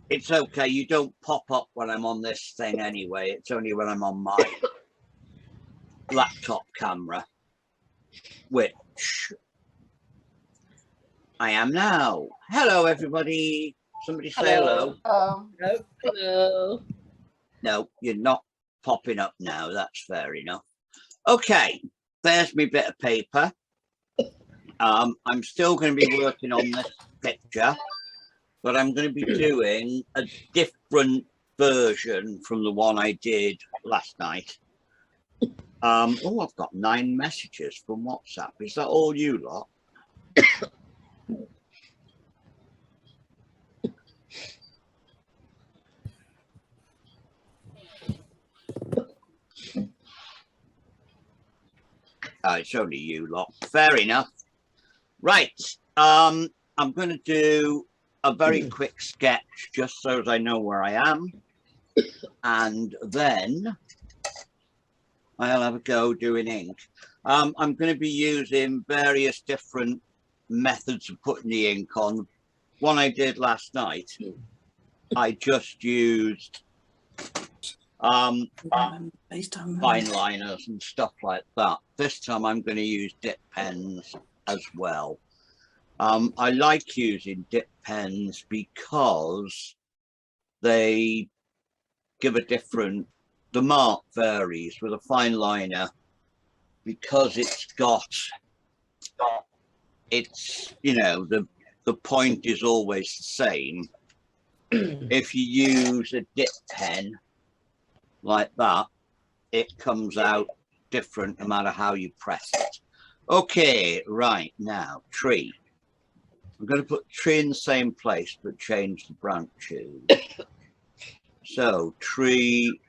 It's okay. You don't pop up when I'm on this thing anyway. It's only when I'm on my laptop camera, which I am now. Hello, everybody. Somebody say hello. Hello. No, you're not popping up now. That's fair enough. Okay, there's my bit of paper. I'm still going to be working on this picture, but I'm going to be doing a different version from the one I did last night. Oh, I've got 9 messages from WhatsApp. Is that all you lot? It's only you lot. Fair enough. Right. I'm going to do a very quick sketch just so as I know where I am. And then I'll have a go doing ink. I'm going to be using various different methods of putting the ink on. One I did last night, I just used fine liners and stuff like that. This time I'm going to use dip pens as well. I like using dip pens because they give a different, the mark varies with a fine liner because it's, you know, the point is always the same. If you use a dip pen like that, it comes out different no matter how you press it. Okay, right, now tree. I'm going to put tree in the same place but change the branches. So tree,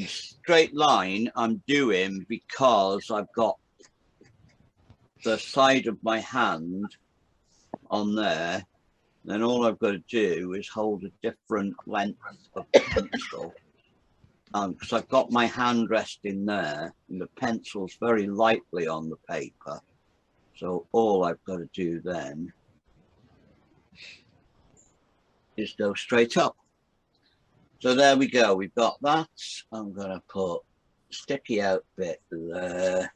straight line I'm doing because I've got the side of my hand on there. Then all I've got to do is hold a different length of pencil. Because I've got my hand resting there and the pencil's very lightly on the paper. So all I've got to do then is go straight up. So there we go. We've got that. I'm going to put sticky out bit there.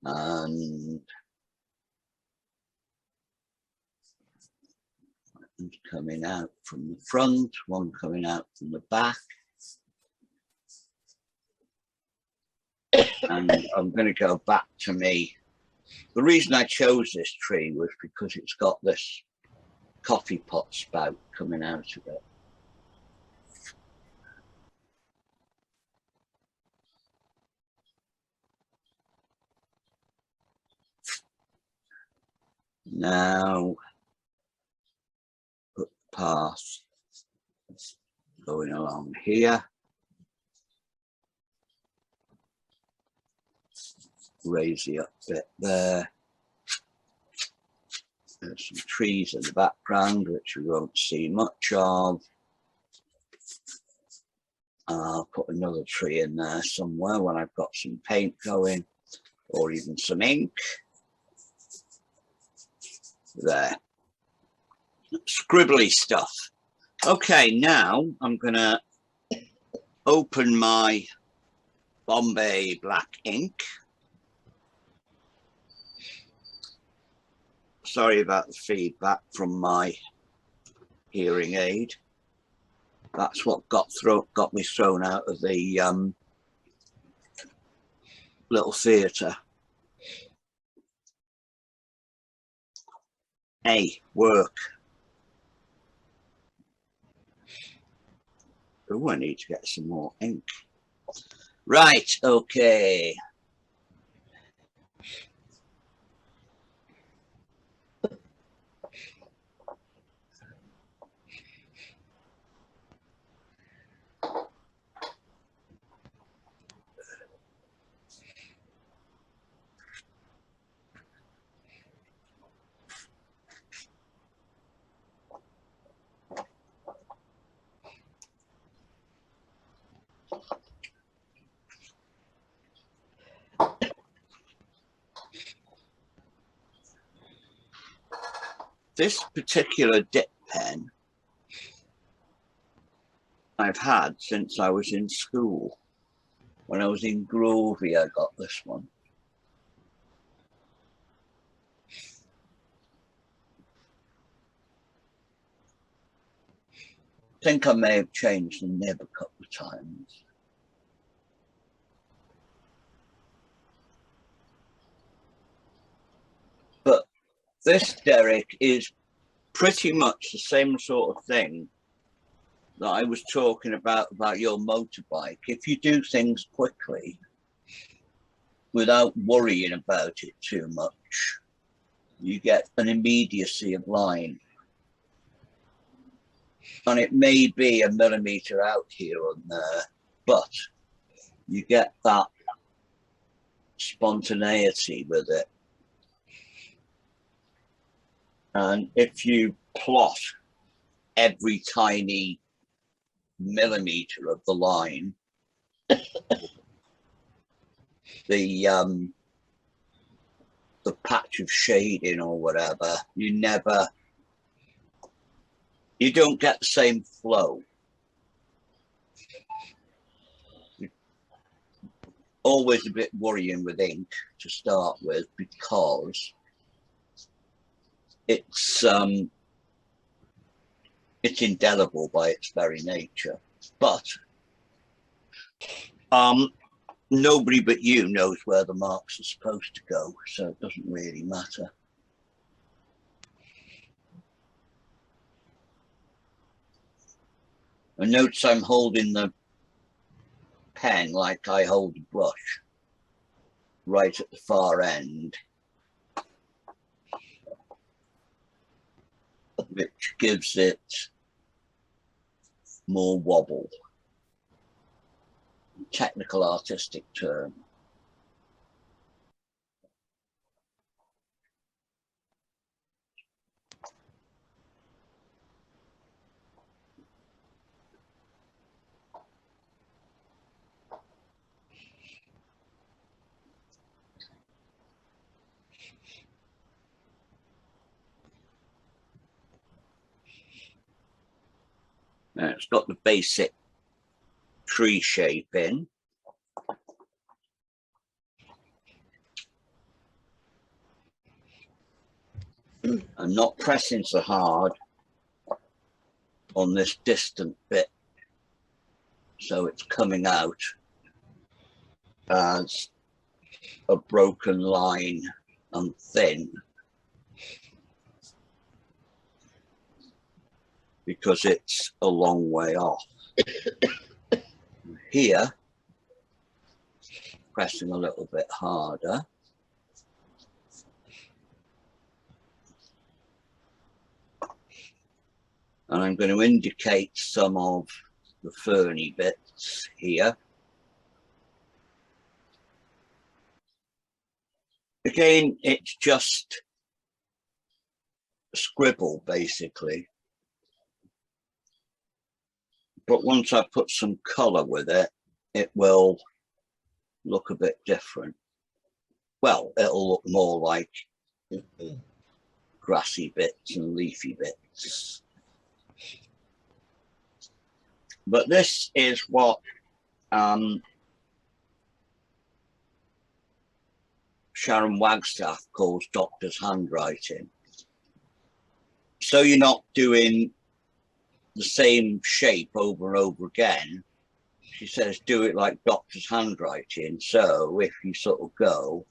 And one's coming out from the front, one coming out from the back. And I'm going to go back to me. The reason I chose this tree was because it's got this coffee pot spout coming out of it. Now, put the path going along here. Raise the up bit there. There's some trees in the background, which we won't see much of. I'll put another tree in there somewhere when I've got some paint going, or even some ink. There. Scribbly stuff. Okay, now I'm going to open my Bombay black ink. Sorry about the feedback from my hearing aid. That's what got me thrown out of the little theatre. Hey, work. Oh, I need to get some more ink. Right, okay. This particular dip pen I've had since I was in school. When I was in Grovey, I got this one. I think I may have changed the nib a couple of times. But this derrick is pretty much the same sort of thing that I was talking about your motorbike. If you do things quickly without worrying about it too much, you get an immediacy of line. And it may be a millimetre out here or there, but you get that spontaneity with it. And if you plot every tiny millimetre of the line, the patch of shading or whatever, you don't get the same flow. Always a bit worrying with ink to start with, because it's indelible by its very nature. But nobody but you knows where the marks are supposed to go, so it doesn't really matter. And notice I'm holding the pen like I hold a brush, right at the far end, which gives it more wobble. Technical artistic term. Now it's got the basic tree shape in. I'm not pressing so hard on this distant bit, so it's coming out as a broken line and thin, because it's a long way off. Here, pressing a little bit harder. And I'm going to indicate some of the ferny bits here. Again, it's just scribble, basically. But once I put some colour with it, it will look a bit different. Well, it'll look more like grassy bits and leafy bits. But this is what Sharon Wagstaff calls doctor's handwriting. So you're not doing the same shape over and over again. She says, do it like doctor's handwriting. So if you sort of go,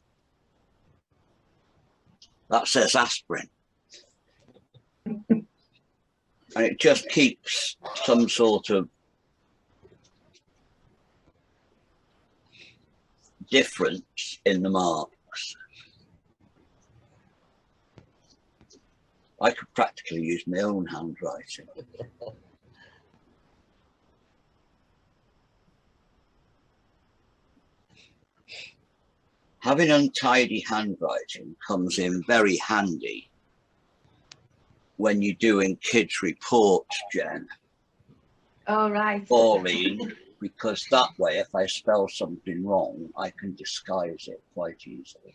that says aspirin. And it just keeps some sort of difference in the marks. I could practically use my own handwriting. Having untidy handwriting comes in very handy when you're doing kids' reports, Jen. Oh, right. Pauline, because that way, if I spell something wrong, I can disguise it quite easily.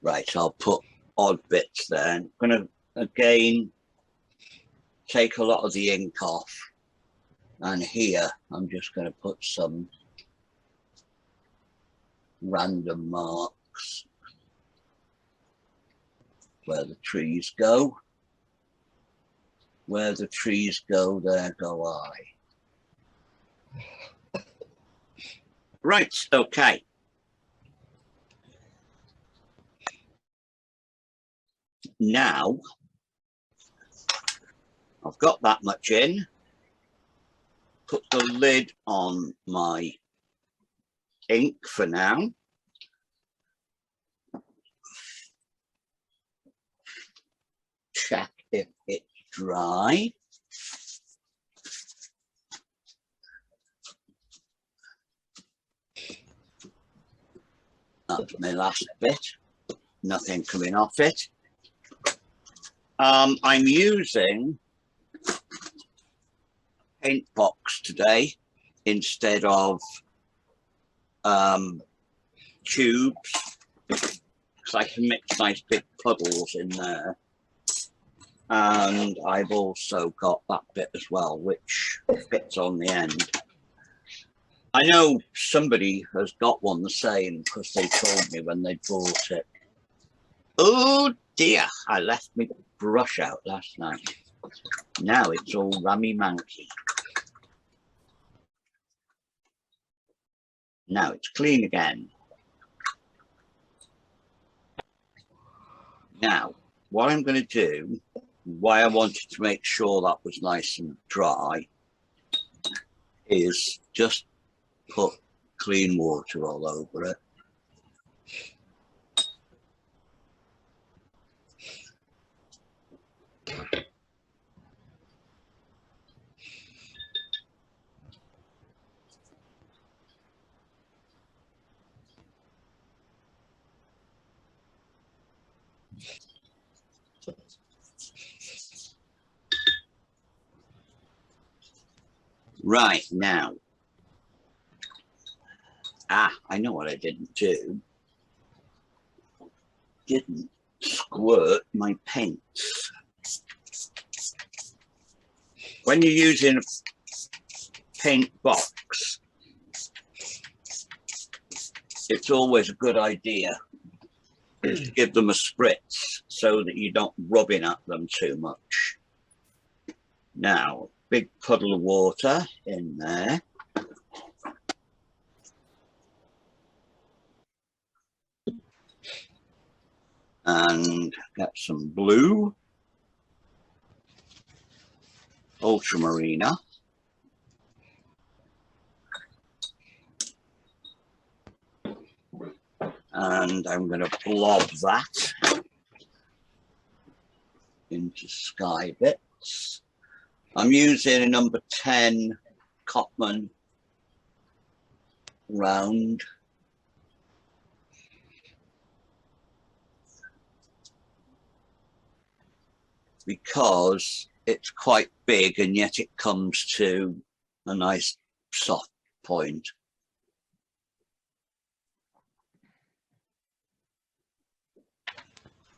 Right, I'll put odd bits there. I'm going to again take a lot of the ink off, and here I'm just going to put some random marks where the trees go. Where the trees go, there go I. Right, okay. Now, I've got that much in. Put the lid on my ink for now. Check if it's dry. That's my last bit. Nothing coming off it. I'm using paint box today instead of tubes, because I can mix nice big puddles in there. And I've also got that bit as well, which fits on the end. I know somebody has got one the same because they told me when they bought it. Oh dear, I left my brush out last night. Now it's all rummy-manky. Now it's clean again. Now, what I'm going to do, why I wanted to make sure that was nice and dry, is just put clean water all over it. Right, now, I know what I didn't do. Didn't squirt my paints. When you're using a paint box, it's always a good idea to give them a spritz so that you don't rubbing at them too much. Now, big puddle of water in there. And get some blue, ultramarina, and I'm going to blob that into sky bits. I'm using a number 10 Cotman round. Because it's quite big and yet it comes to a nice soft point.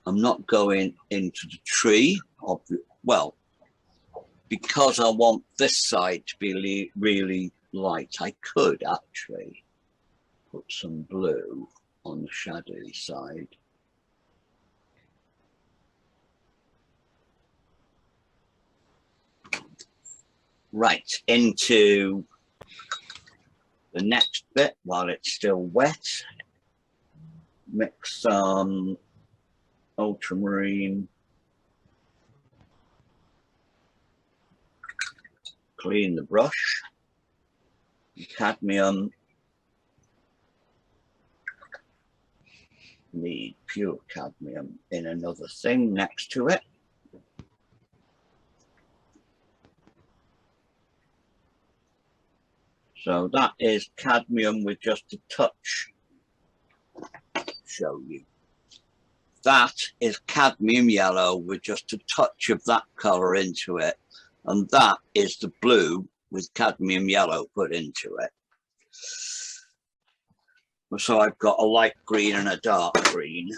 I'm not going into the tree, well, because I want this side to be really light. I could actually put some blue on the shadowy side. Right, into the next bit while it's still wet. Mix some ultramarine. Clean the brush. Cadmium. Need pure cadmium in another thing next to it. So that is cadmium with just a touch. Show you. That is cadmium yellow with just a touch of that color into it. And that is the blue with cadmium yellow put into it. So I've got a light green and a dark green.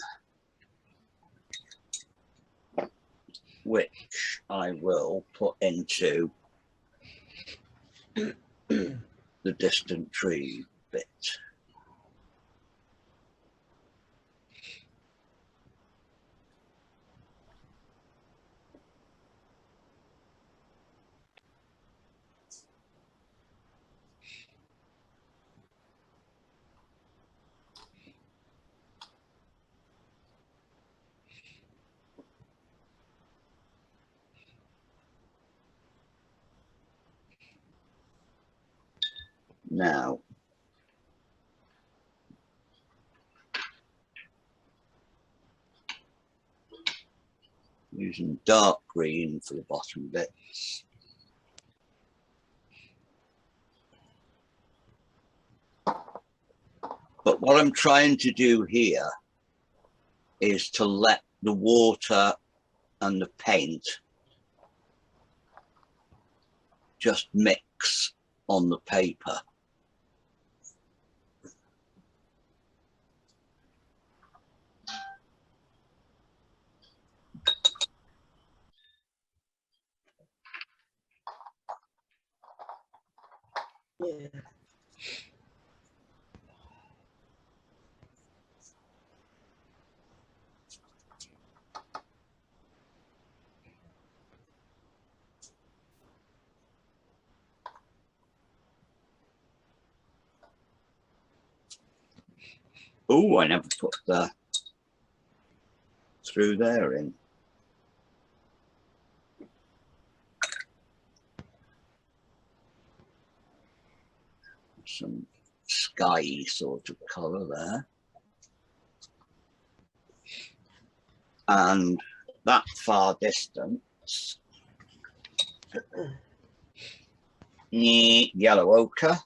which I will put into the distant tree bit. Now, using dark green for the bottom bits. But what I'm trying to do here is to let the water and the paint just mix on the paper. Yeah. Oh, I never put the through there in. Some sky sort of colour there. And that far distance, yellow ochre.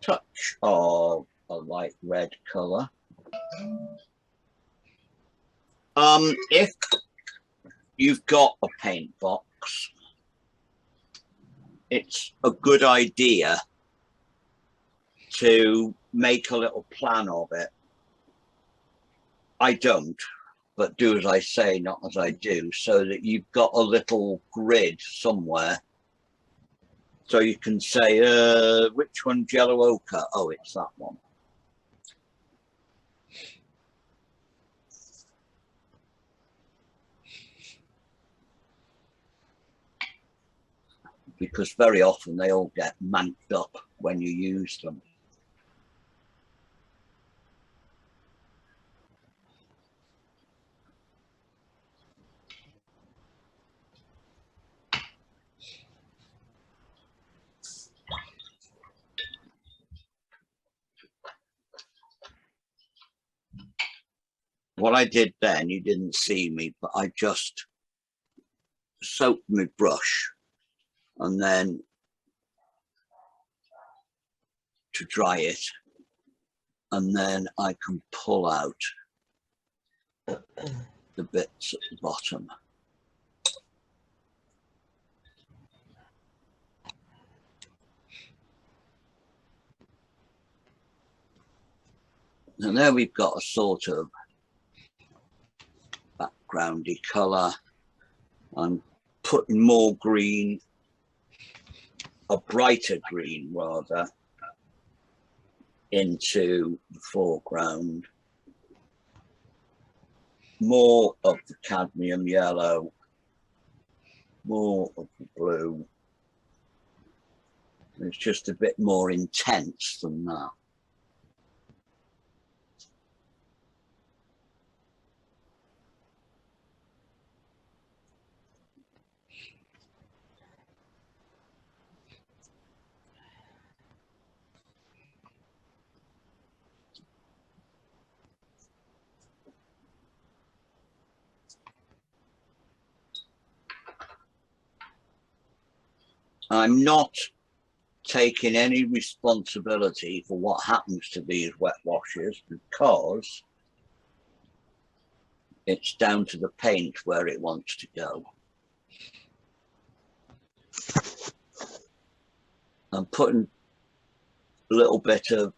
Touch of a light red colour. If you've got a paint box, it's a good idea to make a little plan of it. I don't, but do as I say, not as I do, so that you've got a little grid somewhere. So you can say, which one's yellow ochre? Oh, it's that one. Because very often they all get manked up when you use them. What I did then, you didn't see me, but I just soaked my brush and then to dry it, and then I can pull out the bits at the bottom. And there we've got a sort of backgroundy colour. I'm putting more green, a brighter green rather, into the foreground. More of the cadmium yellow, more of the blue. It's just a bit more intense than that. I'm not taking any responsibility for what happens to these wet washes because it's down to the paint where it wants to go. I'm putting a little bit of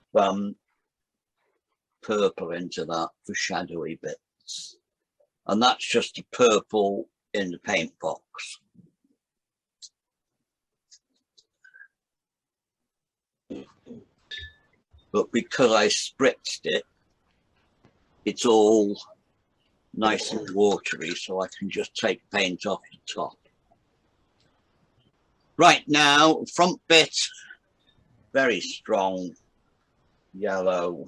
purple into that for shadowy bits. And that's just the purple in the paint box. But because I spritzed it, it's all nice and watery, so I can just take paint off the top. Right, now, front bit, very strong yellow.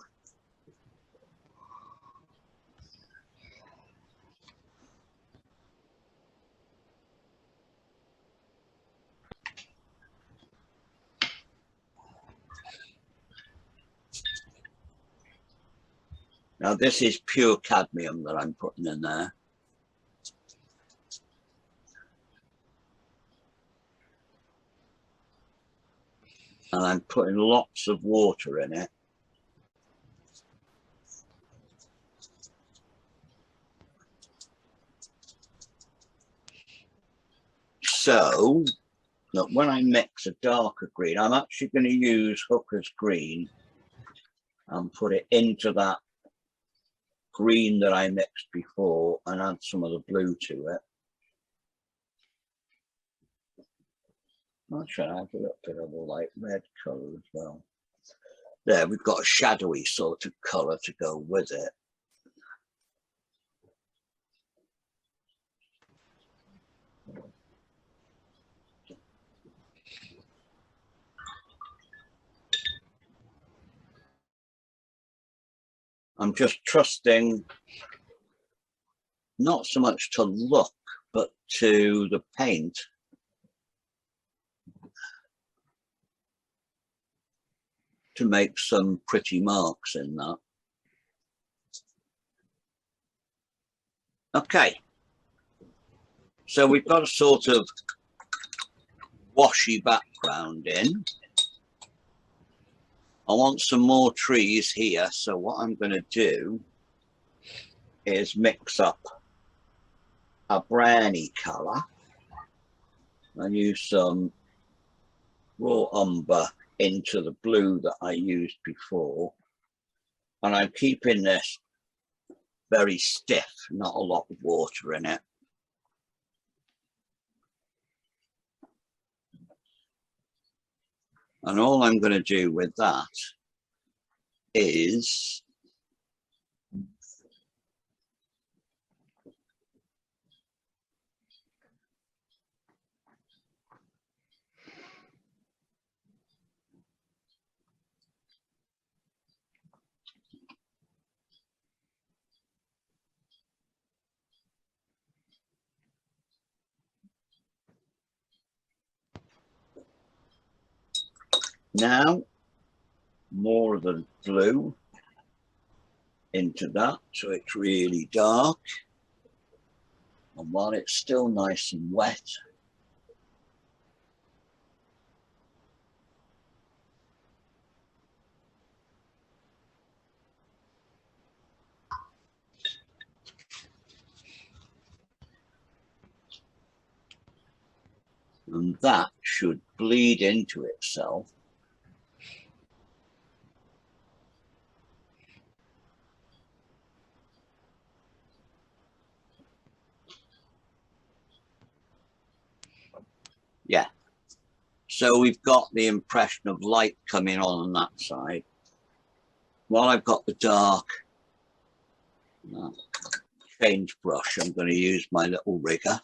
Now this is pure cadmium that I'm putting in there. And I'm putting lots of water in it. So that when I mix a darker green, I'm actually going to use Hooker's green and put it into that green that I mixed before and add some of the blue to it. I'll try to add a little bit of a light red colour as well. There, we've got a shadowy sort of colour to go with it. I'm just trusting not so much to look, but to the paint. To make some pretty marks in that. Okay. So we've got a sort of washy background in. I want some more trees here, so what I'm going to do is mix up a browny colour and use some raw umber into the blue that I used before, and I'm keeping this very stiff, not a lot of water in it. And all I'm going to do with that is now more of the blue into that, so it's really dark, and while it's still nice and wet, and that should bleed into itself. Yeah, so we've got the impression of light coming on that side. While I've got the dark change brush, I'm going to use my little rigger.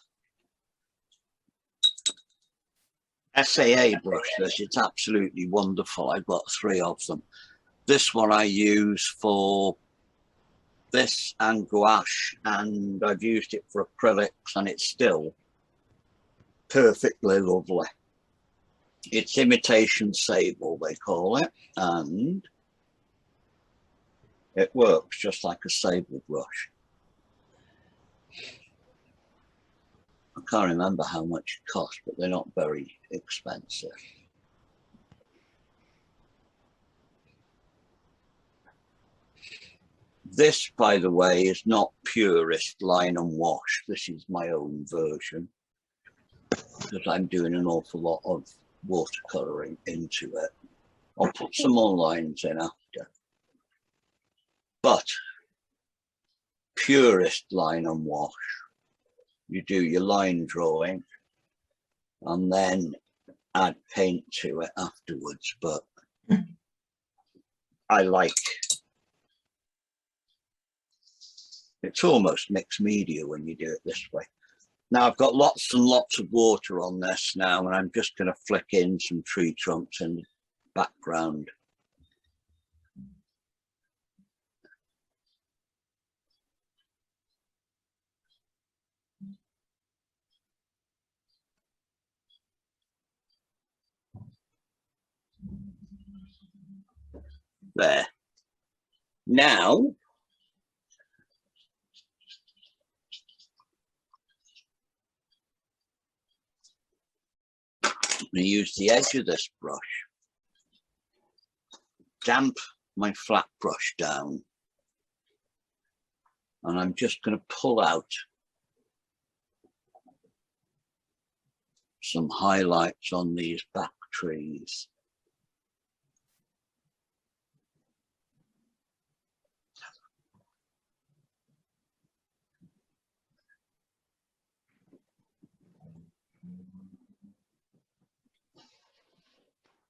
SAA brush, this, it's absolutely wonderful. I've got 3 of them. This one I use for this and gouache, and I've used it for acrylics, and it's still perfectly lovely. It's imitation sable, they call it, and it works just like a sable brush. I can't remember how much it cost, but they're not very expensive. This, by the way, is not purist line and wash. This is my own version, because I'm doing an awful lot of watercolouring into it. I'll put some more lines in after. But purest line and wash, you do your line drawing and then add paint to it afterwards. But I like, it's almost mixed media when you do it this way. Now I've got lots and lots of water on this now, and I'm just going to flick in some tree trunks in the background. There. Now, I'm going to use the edge of this brush, damp my flat brush down, and I'm just going to pull out some highlights on these back trees.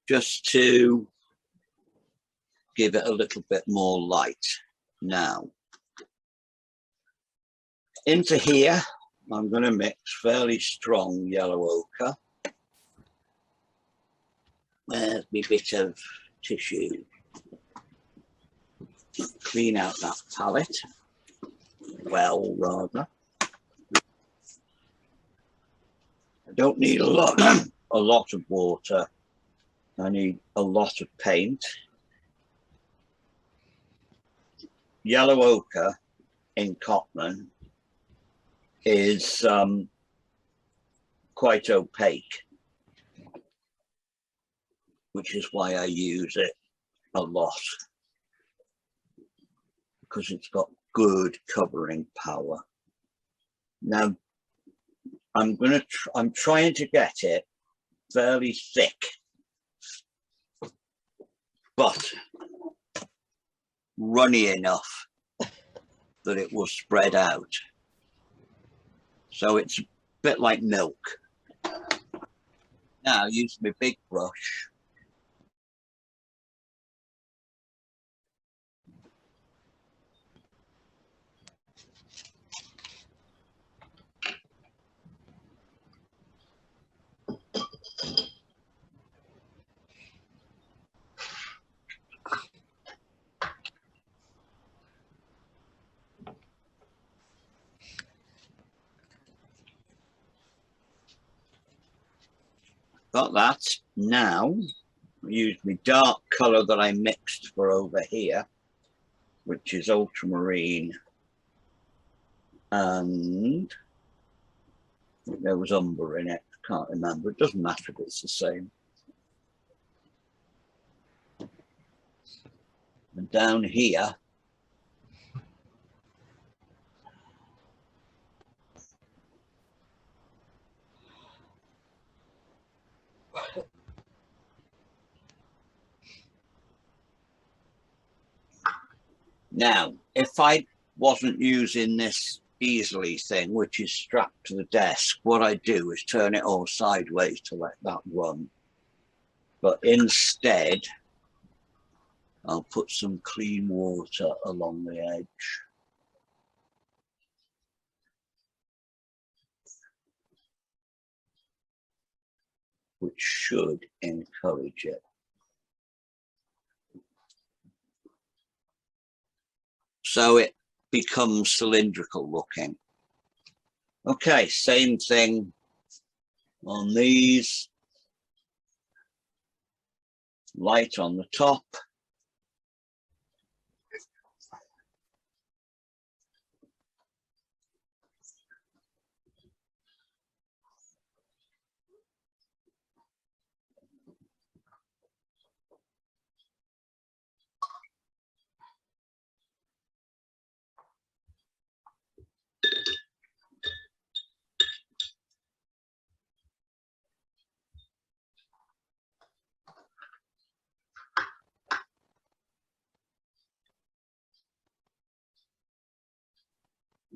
Just to give it a little bit more light. Now, into here, I'm going to mix fairly strong yellow ochre. There's my bit of tissue. Clean out that palette. Well, rather. I don't need a lot of water. I need a lot of paint. Yellow ochre in Cotman is quite opaque, which is why I use it a lot, because it's got good covering power. Now, I'm trying to get it fairly thick, but runny enough that it will spread out. So it's a bit like milk. Now use my big brush. Got that. Now use my dark color that I mixed for over here, which is ultramarine, and there was umber in it. Can't remember. It doesn't matter if it's the same. And down here, now, if I wasn't using this easily thing, which is strapped to the desk, what I do is turn it all sideways to let that run. But instead, I'll put some clean water along the edge. Which should encourage it. So it becomes cylindrical looking. Okay, same thing on these. Light on the top.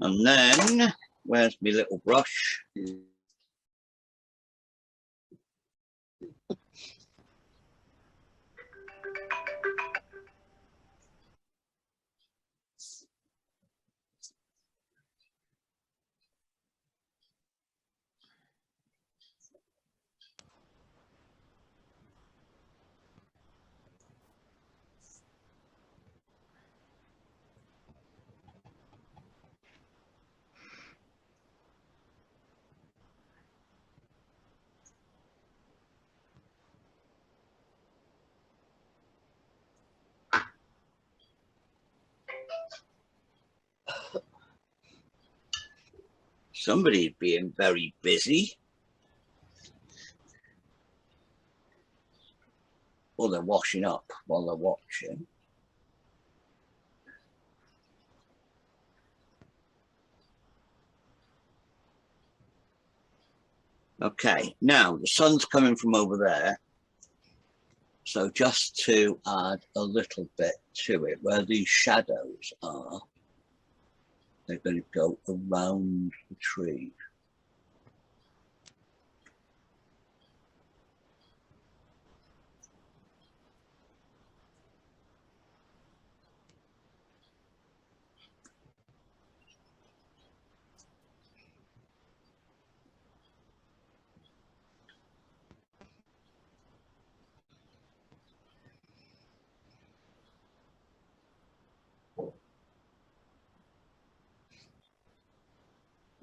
And then, where's my little brush? Somebody's being very busy. Or they're washing up while they're watching. Okay, now the sun's coming from over there. So just to add a little bit to it, where these shadows are, they're going to go around the tree.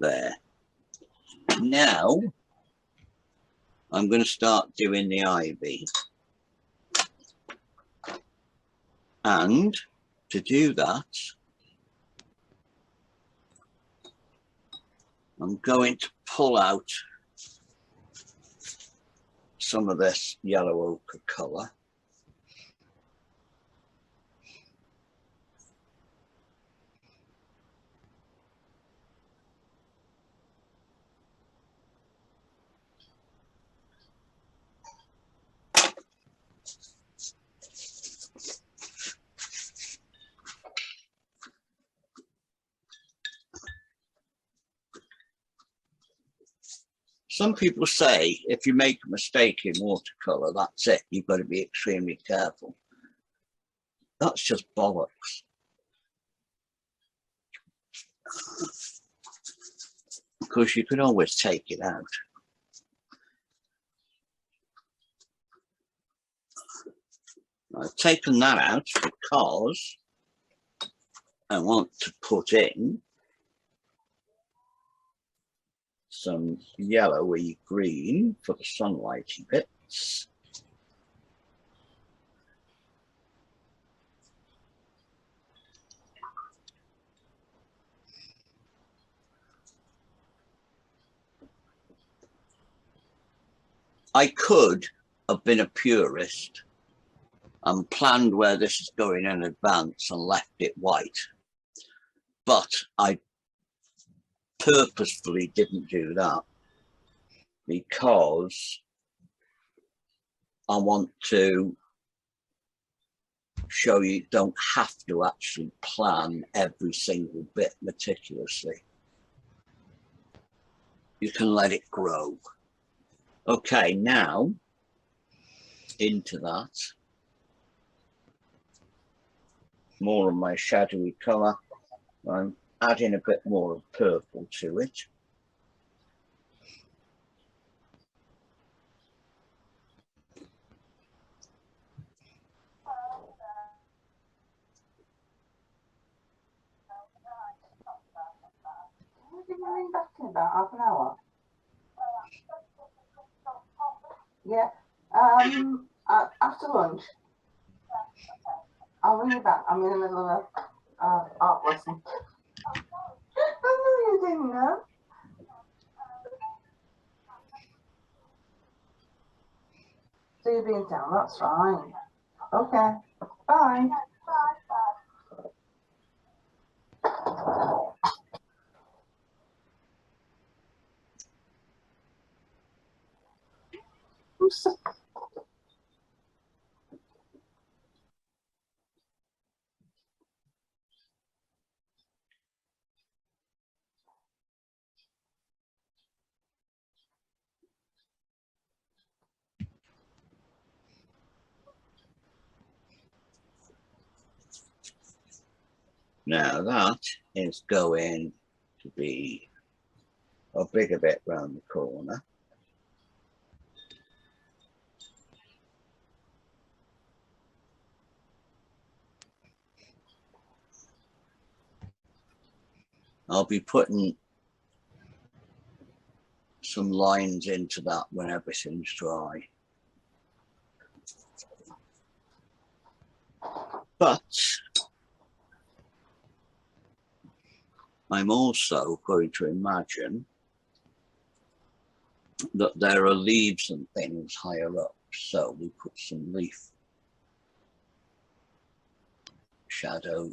There. Now, I'm going to start doing the ivy. And to do that, I'm going to pull out some of this yellow ochre colour. Some people say if you make a mistake in watercolour, that's it, you've got to be extremely careful. That's just bollocks. Because you can always take it out. I've taken that out because I want to put in some yellowy green for the sunlighty bits. I could have been a purist and planned where this is going in advance and left it white, but I purposefully didn't do that because I want to show you don't have to actually plan every single bit meticulously. You can let it grow. Okay, now into that, more of my shadowy colour. I'm adding a bit more of purple to it. Can you ring back in about half an hour? Yeah. After lunch. I'll ring you back. I'm in the middle of a art lesson. I know you didn't know. So you'll be in town, that's fine. Okay. Bye. Now that is going to be a bigger bit round the corner. I'll be putting some lines into that when everything's dry. But I'm also going to imagine that there are leaves and things higher up, so we put some leaf shadows.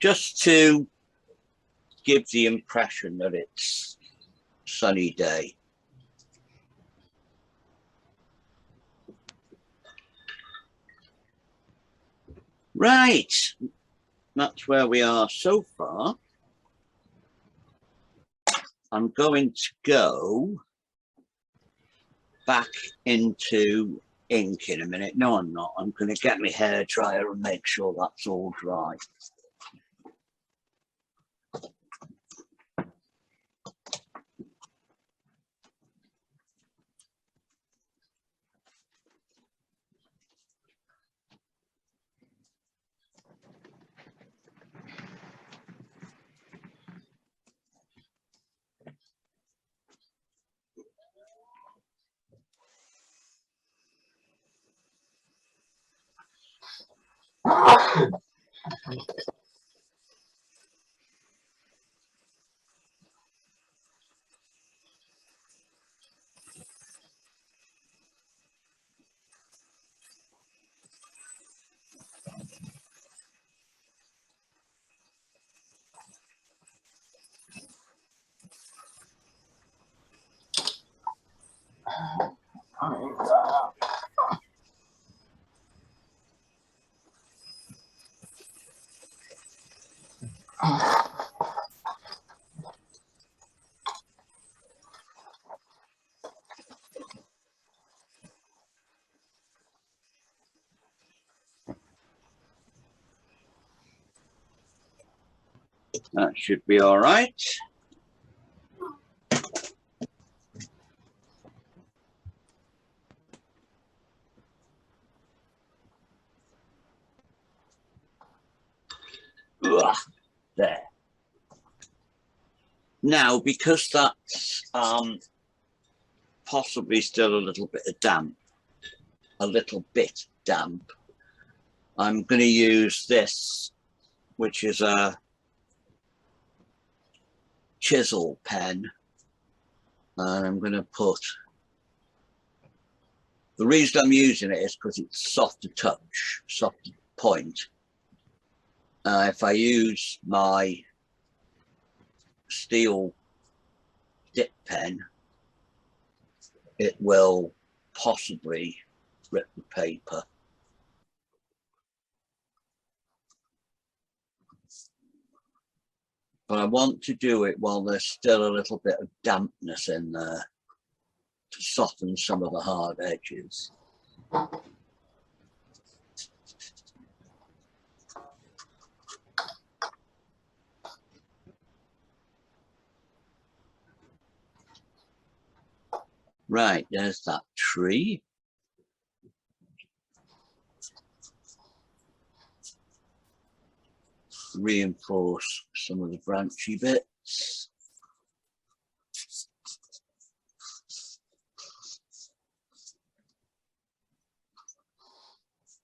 Just to give the impression that it's sunny day. Right, that's where we are so far. I'm going to go back into ink in a minute. No, I'm not. I'm going to get my hair dryer and make sure that's all dry. That should be all right. Ugh, there. Now, because that's possibly still a little bit of damp, I'm going to use this, which is a chisel pen, and I'm going to put, the reason I'm using it is because it's soft to touch, soft to point. If I use my steel dip pen, it will possibly rip the paper. But I want to do it while there's still a little bit of dampness in there to soften some of the hard edges. Right, there's that tree. Reinforce some of the branchy bits.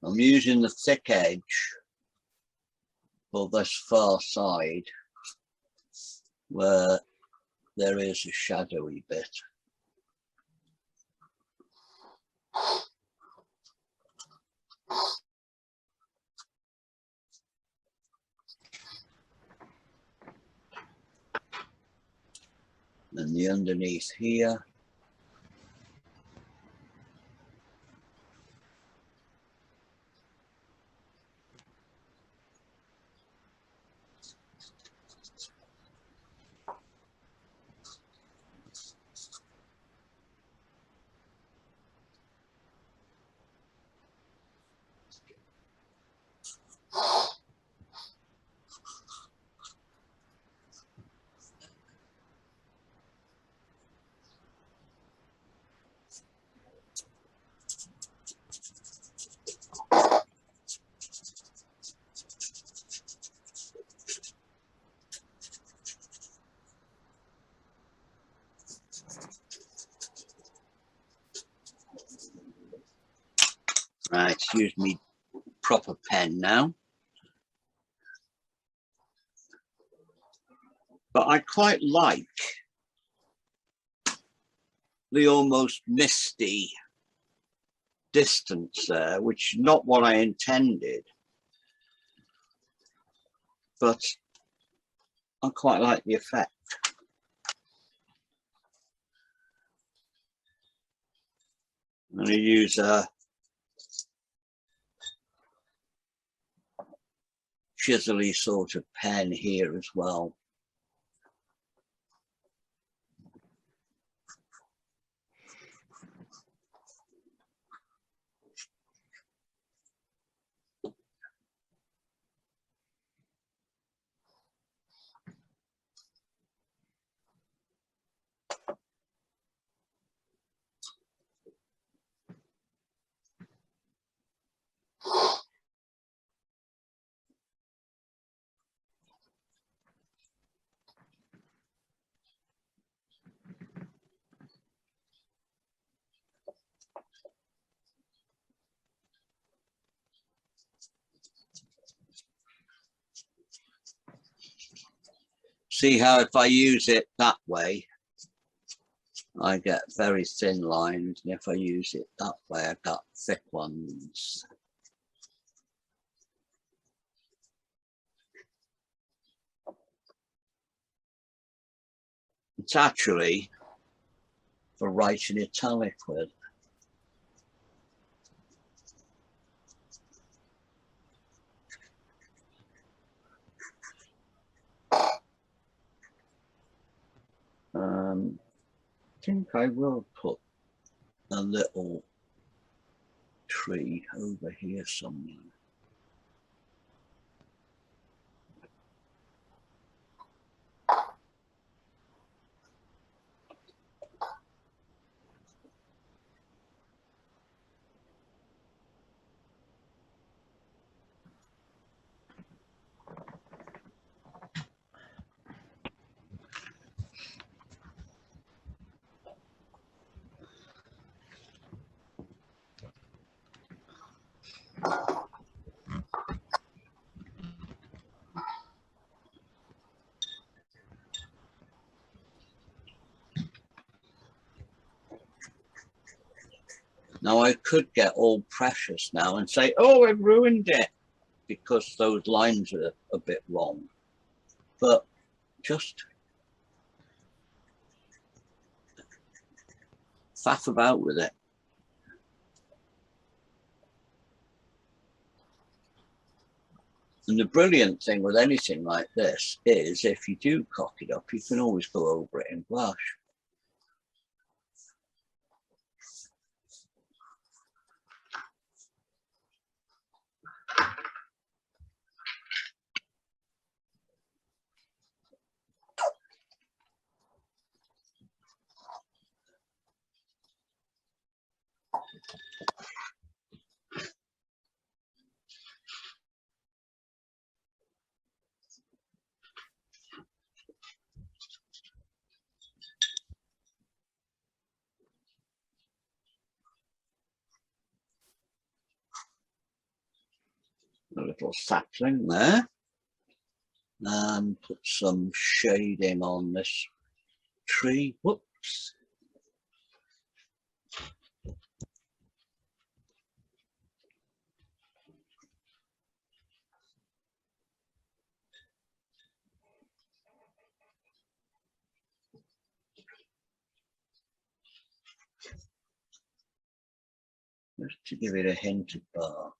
I'm using the thick edge for this far side where there is a shadowy bit. And the underneath here. Right, use me proper pen now. But I quite like the almost misty distance there, which is not what I intended. But I quite like the effect. I'm going to use a chisel-y sort of pen here as well. See how if I use it that way, I get very thin lines, and if I use it that way, I got thick ones. It's actually for writing italic with. I think I will put a little tree over here somewhere. Now I could get all precious now and say, oh, I've ruined it because those lines are a bit wrong. But just faff about with it. And the brilliant thing with anything like this is if you do cock it up, you can always go over it in gouache. A little sapling there, and put some shading on this tree. Whoops. Just to give it a hint of bark.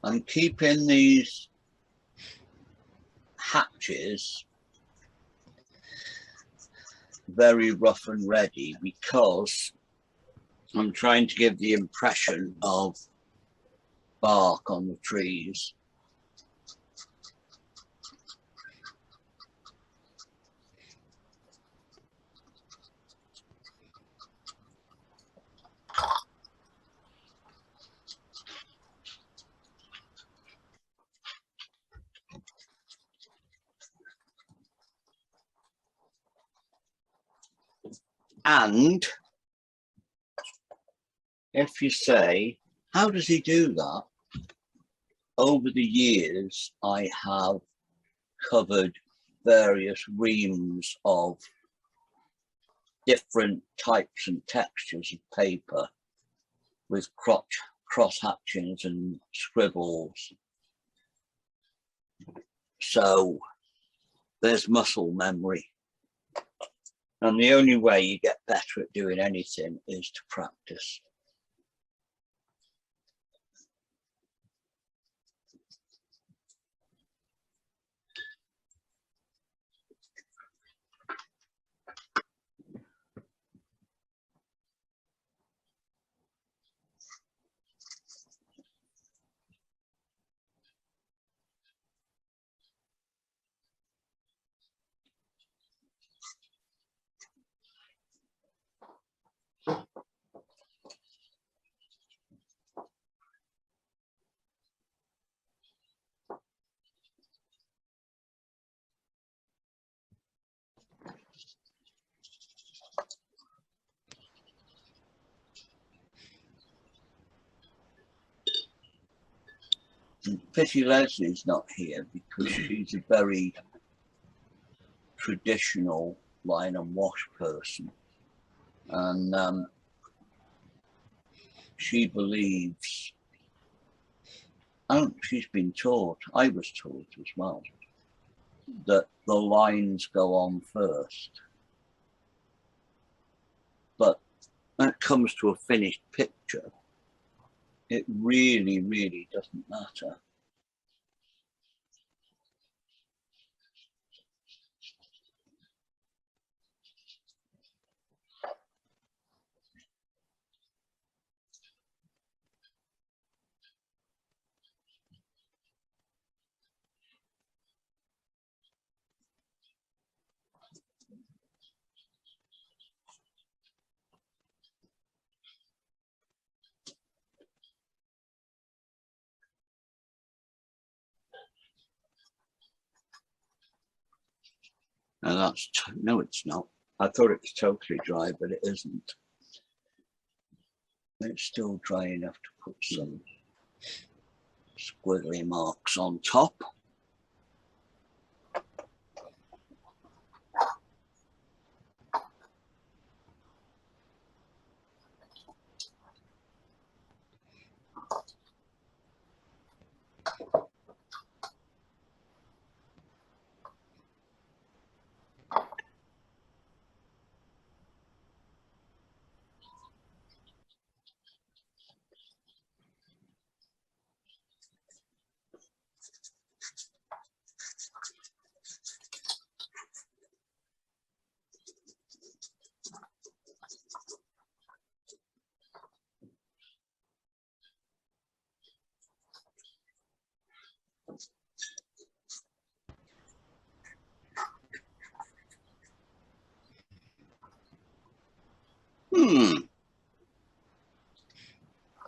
I'm keeping these hatches very rough and ready because I'm trying to give the impression of bark on the trees. And if you say, how does he do that? Over the years, I have covered various reams of different types and textures of paper with cross hatchings and scribbles. So there's muscle memory. And the only way you get better at doing anything is to practice. Pity Leslie's not here because she's a very traditional line and wash person, and she believes, and she's been taught, I was taught as well, that the lines go on first. But when it comes to a finished picture, it really, really doesn't matter. And that's, no, it's not. I thought it was totally dry, but it isn't. It's still dry enough to put some squiggly marks on top.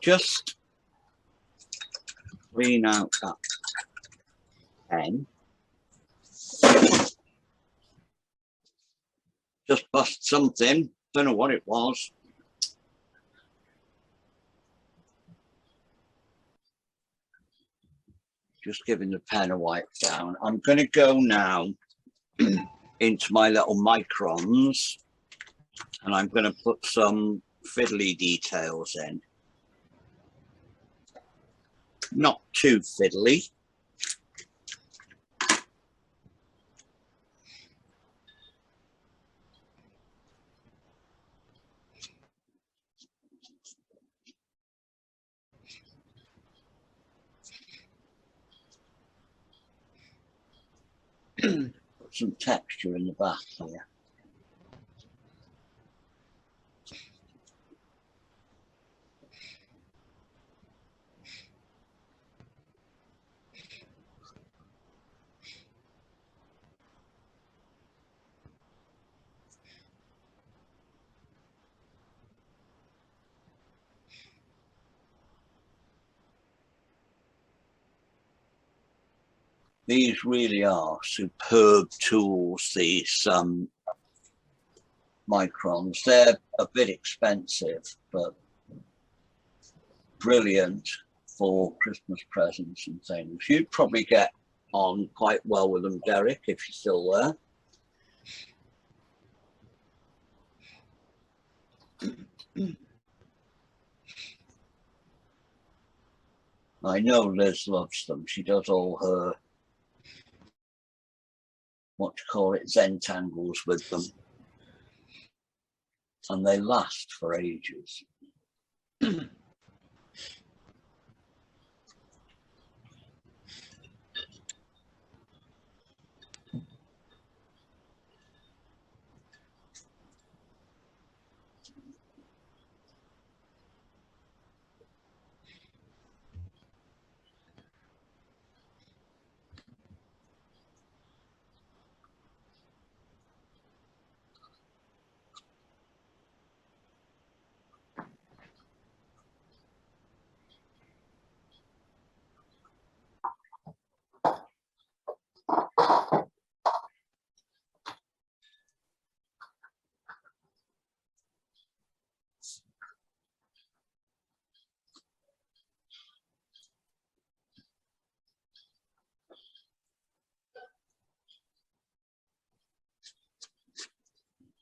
Just clean out that pen. Just bust something, don't know what it was. Just giving the pen a wipe down. I'm going to go now into my little microns and I'm going to put some fiddly details in. Not too fiddly. Put some texture in the back here. These really are superb tools, these Microns. They're a bit expensive, but brilliant for Christmas presents and things. You'd probably get on quite well with them, Derek, if you're still there. I know Liz loves them. She does all her, what you call it, Zentangles with them. And they last for ages.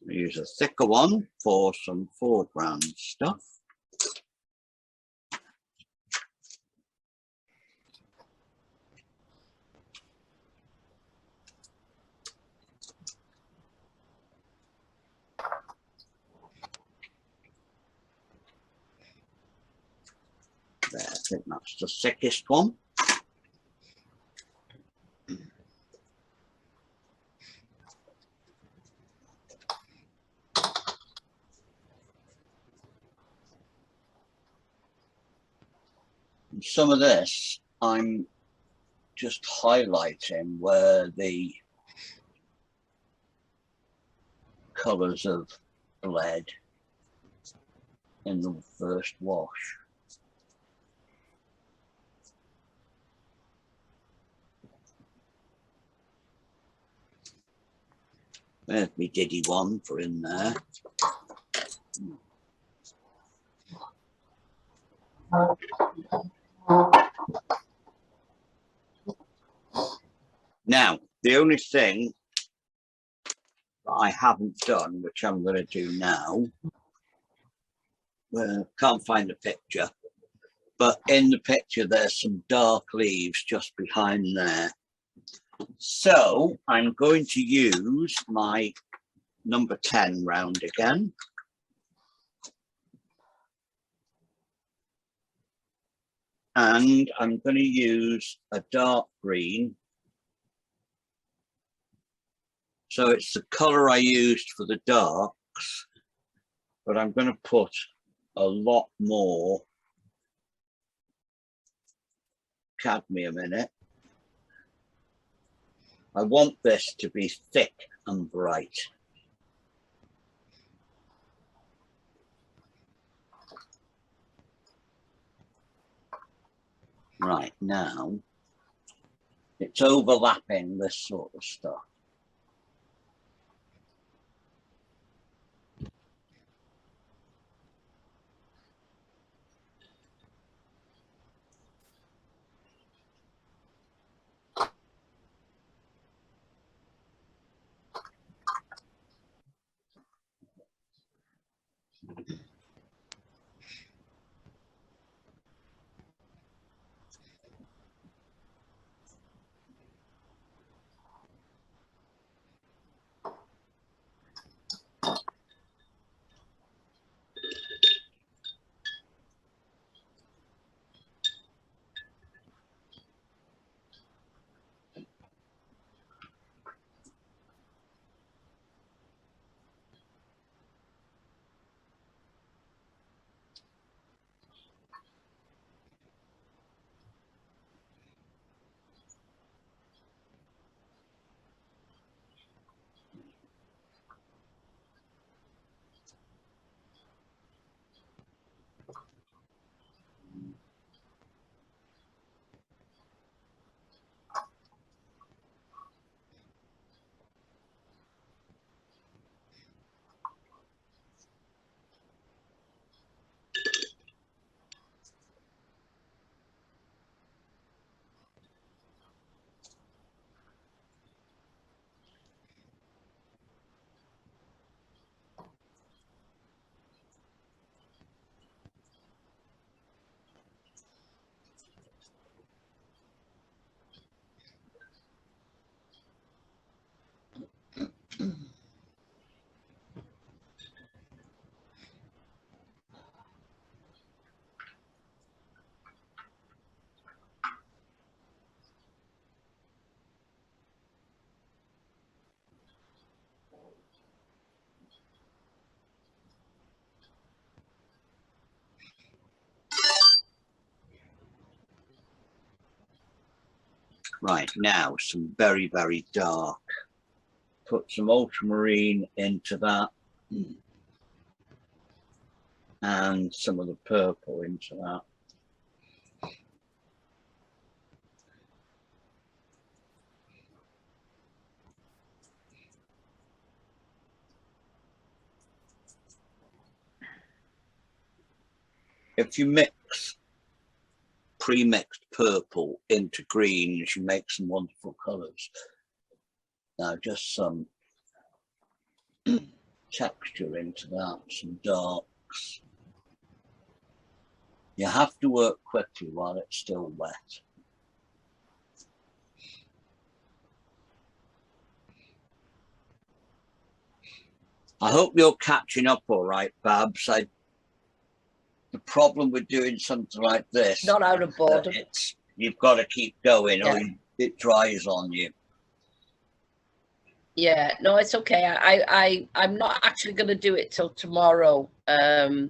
Use a thicker one for some foreground stuff. There, I think that's the thickest one. And some of this, I'm just highlighting where the colours have bled in the first wash. There's me Diddy one for in there. Now, the only thing that I haven't done, which I'm going to do now, can't find the picture, but in the picture there's some dark leaves just behind there. So I'm going to use my number 10 round again. And I'm going to use a dark green. So it's the color I used for the darks, but I'm going to put a lot more cadmium in it. I want this to be thick and bright. Right, now it's overlapping this sort of stuff. Right, now some very, very dark. Put some ultramarine into that. And some of the purple into that. If you mix pre-mixed purple into greens, you make some wonderful colors. Now just some texture into that, some darks. You have to work quickly while it's still wet. I hope you're catching up all right, Babs. The problem with doing something like this, Not out of boredom. You've got to keep going, Yeah. or it dries on you. Yeah, no, it's okay. I'm not actually going to do it till tomorrow. I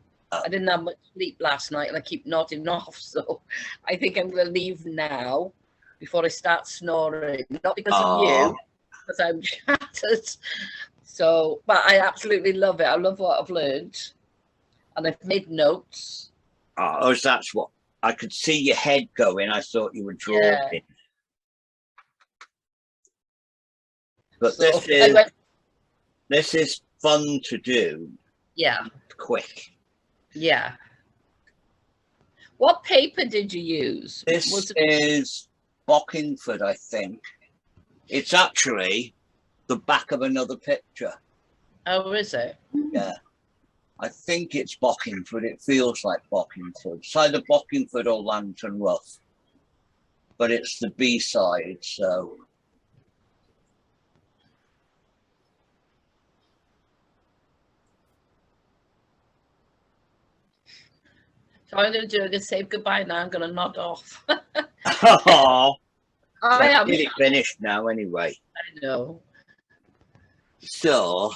didn't have much sleep last night, and I keep nodding off. So I think I'm going to leave now before I start snoring. Not because of you, because I'm shattered. So, but I absolutely love it. I love what I've learned, and I've made notes. Oh, that's what I could see your head going. I thought you were drawing. Yeah. But So this is fun to do. Yeah. Quick. Yeah. What paper did you use? This is Bockingford, I think. It's actually the back of another picture. Oh, is it? Yeah. I think it's Bockingford. It feels like Bockingford. It's either Bockingford or Lantern Rough. But it's the B-side, so... So I'm going to do it. Say goodbye now. I'm going to nod off. Oh, I am. nearly finished now anyway. I know. So,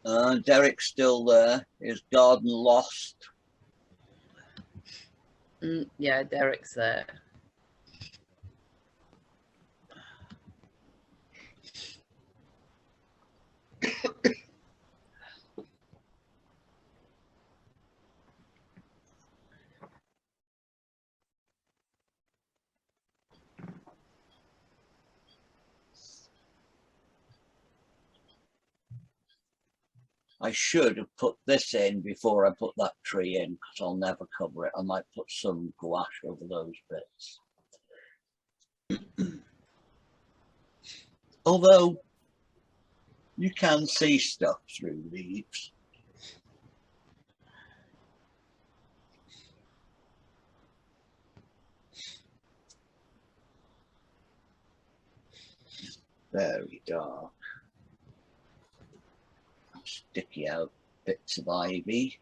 Derek's still there. His garden lost. Yeah, Derek's there. I should have put this in before I put that tree in, because I'll never cover it. I might put some gouache over those bits. Although you can see stuff through leaves. Very dark. Sticky out bits of ivy.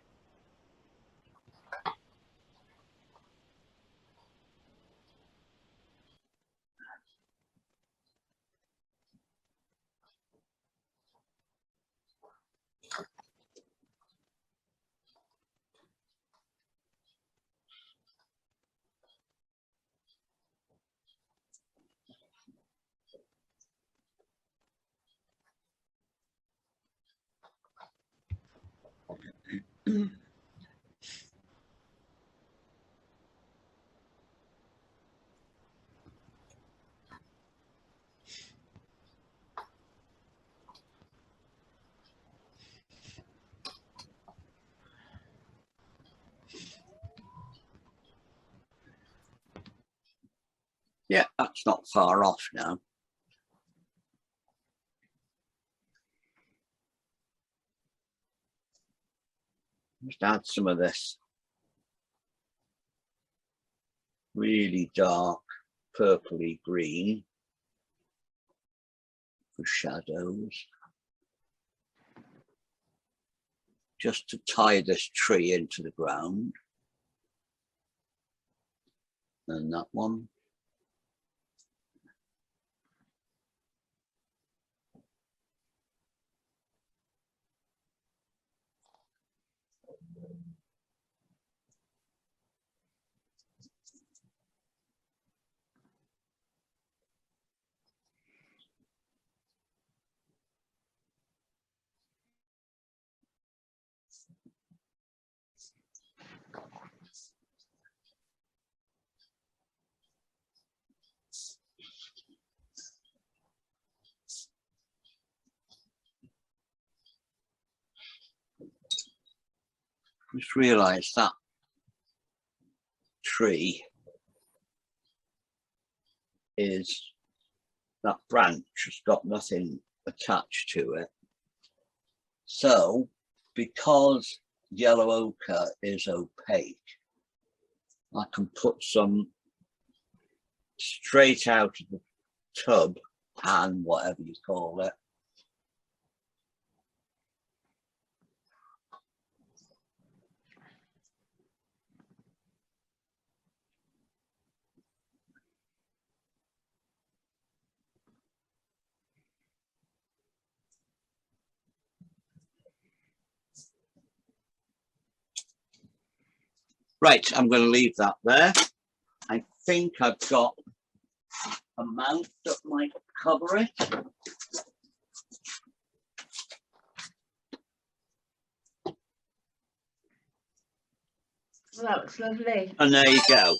Yeah, that's not far off now. Just add some of this really dark purpley green for shadows. Just to tie this tree into the ground. And that one. Just realised that tree is, that branch has got nothing attached to it. So because yellow ochre is opaque, I can put some straight out of the tub, pan, whatever you call it. Right, I'm going to leave that there. I think I've got a mount that might cover it. Well, that looks lovely. And there you go.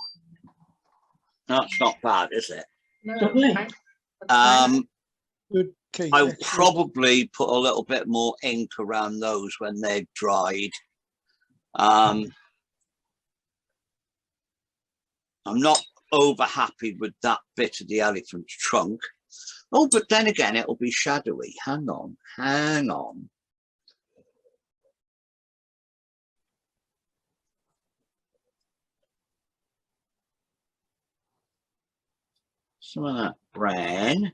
That's not bad, is it? No, Lovely. that's fine. Good, Keith. I'll Excellent. probably put a little bit more ink around those when they've dried. I'm not over happy with that bit of the elephant's trunk. Oh, but then again, it'll be shadowy. Hang on, hang on. Some of that brown.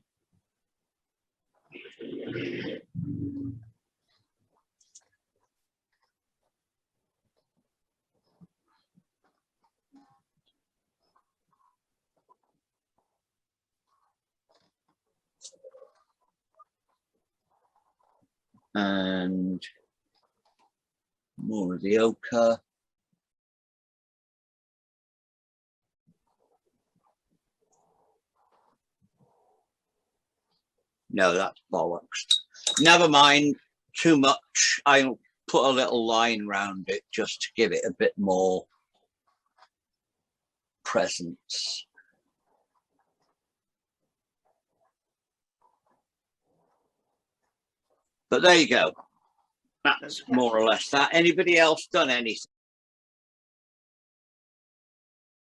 And more of the ochre. No, that's bollocks. Never mind, too much. I'll put a little line around it just to give it a bit more presence. But there you go. That's more or less that. Anybody else done anything?